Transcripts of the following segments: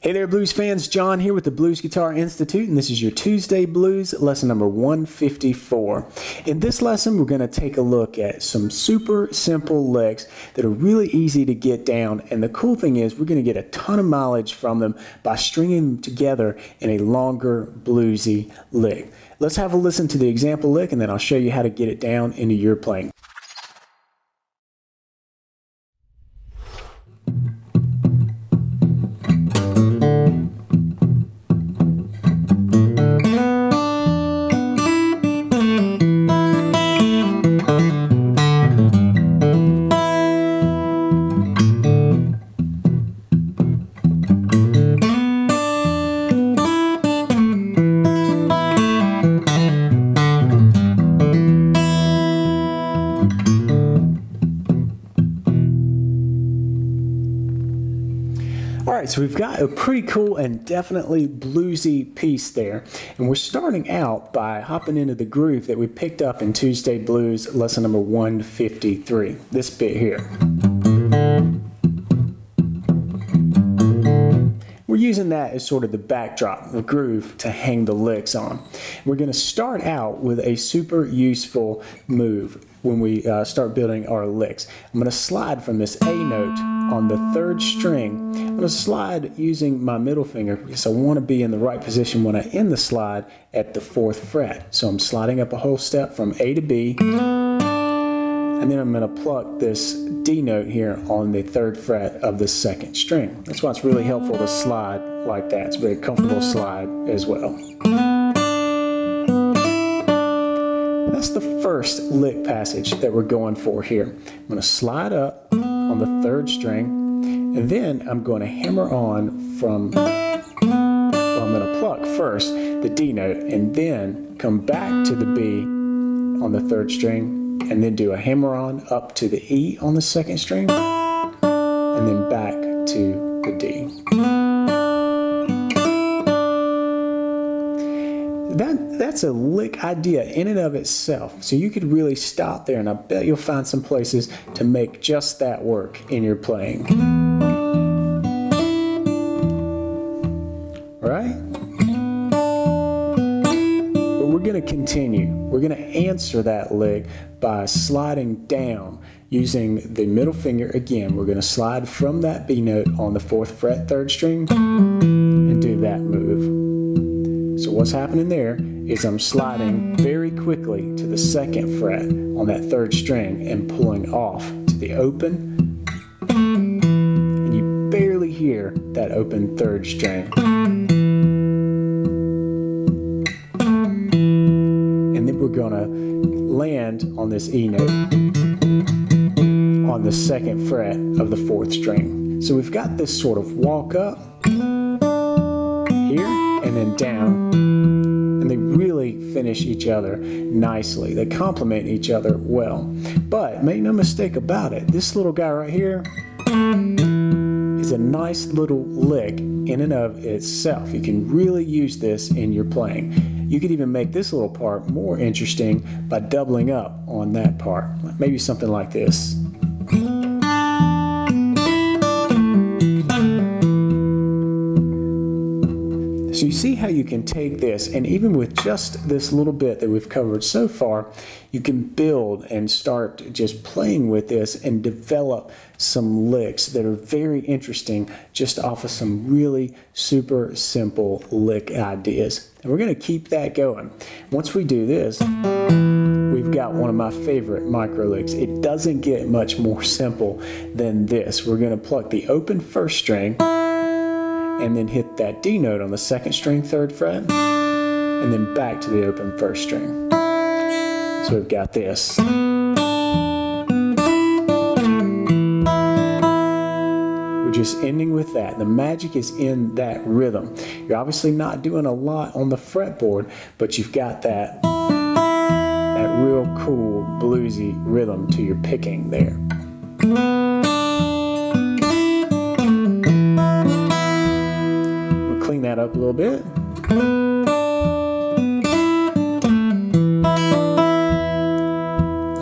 Hey there blues fans, John here with the Blues Guitar Institute, and this is your Tuesday Blues lesson number 154. In this lesson we're going to take a look at some super simple licks that are really easy to get down, and the cool thing is we're going to get a ton of mileage from them by stringing them together in a longer bluesy lick. Let's have a listen to the example lick and then I'll show you how to get it down into your playing. Alright, so we've got a pretty cool and definitely bluesy piece there, and we're starting out by hopping into the groove that we picked up in Tuesday Blues lesson number 153, this bit here. We're using that as sort of the backdrop, the groove to hang the licks on. We're going to start out with a super useful move when we start building our licks. I'm going to slide from this A note on the 3rd string. I'm going to slide using my middle finger because I want to be in the right position when I end the slide at the 4th fret. So I'm sliding up a whole step from A to B, and then I'm going to pluck this D note here on the 3rd fret of the 2nd string. That's why it's really helpful to slide like that. It's a very comfortable slide as well. That's the first lick passage that we're going for here. I'm going to slide up on the 3rd string, and then I'm going to hammer on from, well, I'm going to pluck first the D note, and then come back to the B on the 3rd string, and then do a hammer on up to the E on the 2nd string, and then back to the D. That's a lick idea in and of itself, so you could really stop there, and I bet you'll find some places to make just that work in your playing. Right? But we're going to continue. We're going to answer that lick by sliding down using the middle finger again. We're going to slide from that B note on the 4th fret 3rd string and do that move. So what's happening there is I'm sliding very quickly to the 2nd fret on that 3rd string and pulling off to the open, and you barely hear that open 3rd string. And then we're going to land on this E note on the 2nd fret of the 4th string. So we've got this sort of walk up here and then down, and they really finish each other nicely. They complement each other well. But make no mistake about it, this little guy right here is a nice little lick in and of itself. You can really use this in your playing. You could even make this little part more interesting by doubling up on that part. Maybe something like this. So you see how you can take this, and even with just this little bit that we've covered so far, you can build and start just playing with this and develop some licks that are very interesting just off of some really super simple lick ideas. And we're going to keep that going. Once we do this, we've got one of my favorite micro licks. It doesn't get much more simple than this. We're going to pluck the open 1st string, and then hit that D note on the 2nd string 3rd fret, and then back to the open 1st string. So we've got this. We're just ending with that. The magic is in that rhythm. You're obviously not doing a lot on the fretboard, but you've got that real cool bluesy rhythm to your picking there. Clean that up a little bit.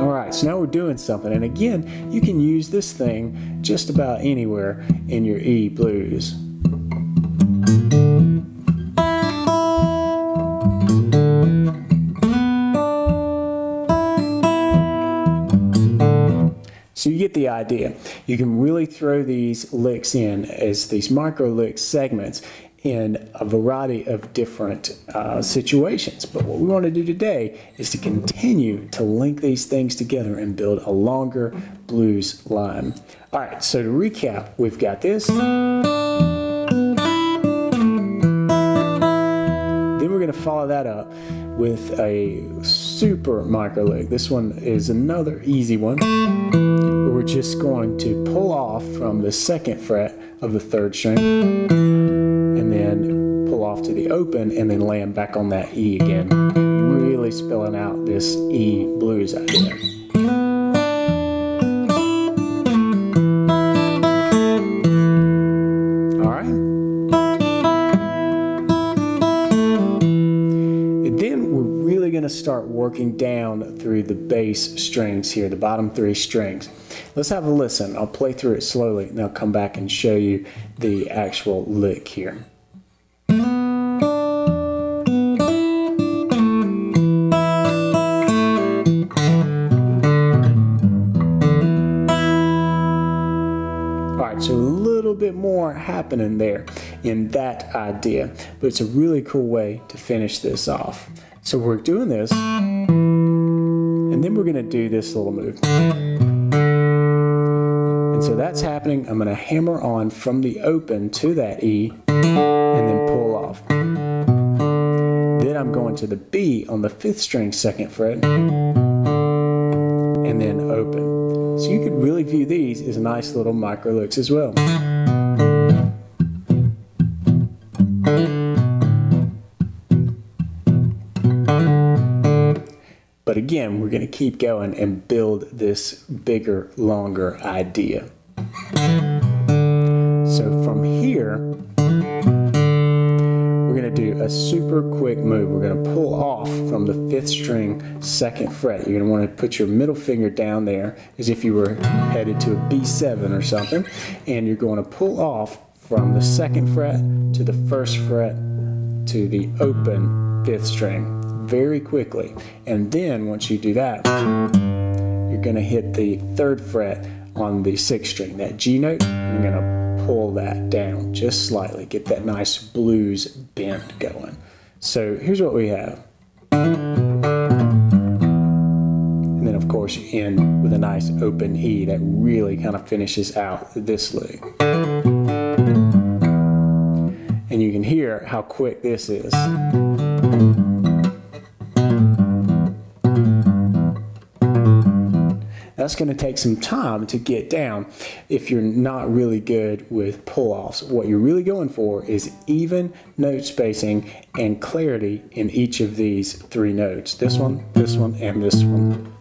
Alright, so now we're doing something, and again, you can use this thing just about anywhere in your E blues. So you get the idea. You can really throw these licks in as these micro lick segments in a variety of different situations. But what we want to do today is to continue to link these things together and build a longer blues line. All right, so to recap, we've got this. Then we're going to follow that up with a super micro lick. This one is another easy one. We're just going to pull off from the 2nd fret of the 3rd string and then pull off to the open and then land back on that E again, really spelling out this E blues idea. All right. And then we're really going to start working down through the bass strings here, the bottom 3 strings. Let's have a listen. I'll play through it slowly and I'll come back and show you the actual lick here. Alright, so a little bit more happening there in that idea, but it's a really cool way to finish this off. So we're doing this, and then we're going to do this little move. So that's happening. I'm going to hammer on from the open to that E and then pull off. Then I'm going to the B on the 5th string 2nd fret and then open. So you could really view these as nice little micro licks as well. But again, we're going to keep going and build this bigger, longer idea. So from here, we're going to do a super quick move. We're going to pull off from the 5th string 2nd fret. You're going to want to put your middle finger down there as if you were headed to a B7 or something. And you're going to pull off from the 2nd fret to the 1st fret to the open 5th string. Very quickly, and then once you do that, you're going to hit the 3rd fret on the 6th string, that G note, and you're going to pull that down just slightly, get that nice blues bend going. So here's what we have. And then of course you end with a nice open E that really kind of finishes out this lick. And you can hear how quick this is. That's going to take some time to get down if you're not really good with pull-offs. What you're really going for is even note spacing and clarity in each of these 3 notes. This one, and this one.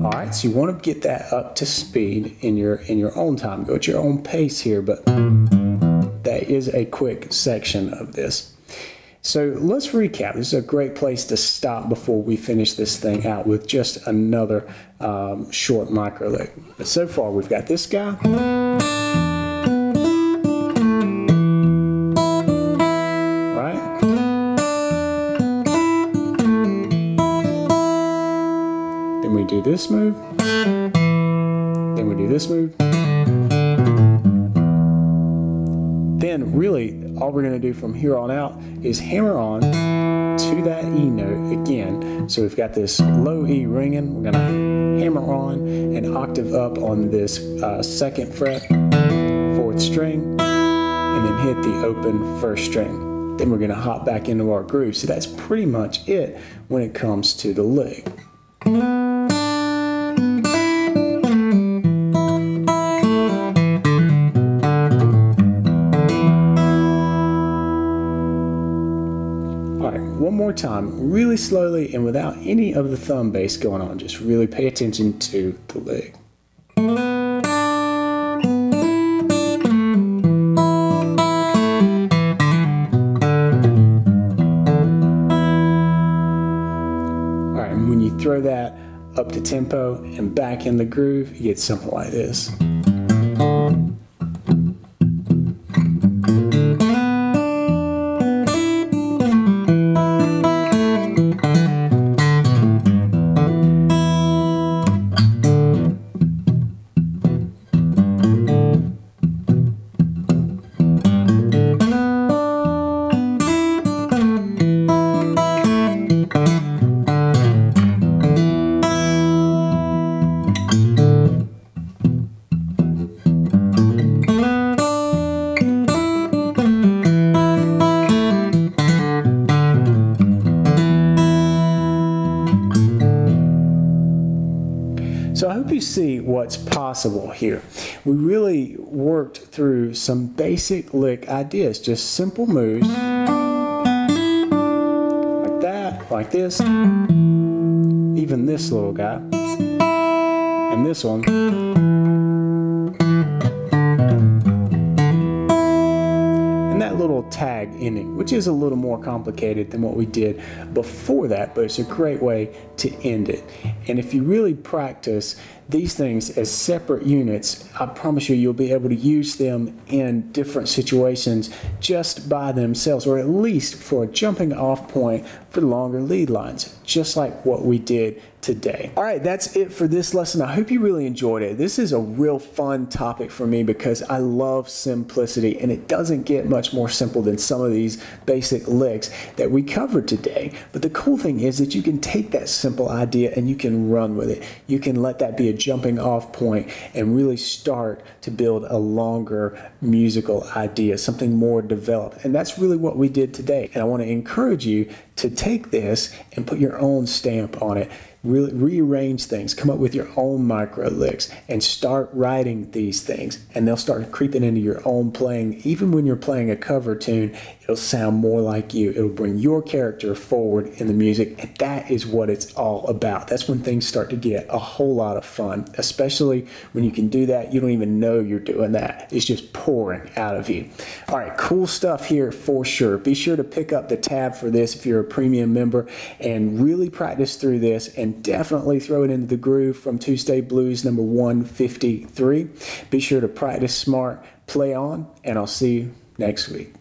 Alright, so you want to get that up to speed in your own time. Go at your own pace here, but that is a quick section of this. So let's recap. This is a great place to stop before we finish this thing out with just another short micro lick. But so far we've got this guy. Right? Then we do this move. Then we do this move. Then really all we're going to do from here on out is hammer on to that E note again. So we've got this low E ringing. We're going to hammer on an octave up on this 2nd fret, 4th string, and then hit the open 1st string. Then we're going to hop back into our groove. So that's pretty much it when it comes to the lick. One more time, really slowly and without any of the thumb bass going on. Just really pay attention to the lick. Alright, and when you throw that up to tempo, and back in the groove, you get something like this. So I hope you see what's possible here. We really worked through some basic lick ideas, just simple moves like that, like this, even this little guy, and this one. And that little tag ending, which is a little more complicated than what we did before that, but it's a great way to end it. And if you really practice these things as separate units, I promise you, you'll be able to use them in different situations just by themselves, or at least for a jumping off point for longer lead lines, just like what we did today. All right, that's it for this lesson. I hope you really enjoyed it. This is a real fun topic for me because I love simplicity, and it doesn't get much more simple than some of these basic licks that we covered today. But the cool thing is that you can take that simple idea and you can run with it. You can let that be a jumping off point and really start to build a longer musical idea, something more developed. And that's really what we did today. And I want to encourage you to take this and put your own stamp on it. Really rearrange things, come up with your own micro licks, and start writing these things, and they'll start creeping into your own playing. Even when you're playing a cover tune, it'll sound more like you. It'll bring your character forward in the music, and that is what it's all about. That's when things start to get a whole lot of fun, especially when you can do that. You don't even know you're doing that. It's just pouring out of you. All right, cool stuff here for sure. Be sure to pick up the tab for this if you're a premium member, and really practice through this, and definitely throw it into the groove from Tuesday Blues number 153. Be sure to practice smart, play on, and I'll see you next week.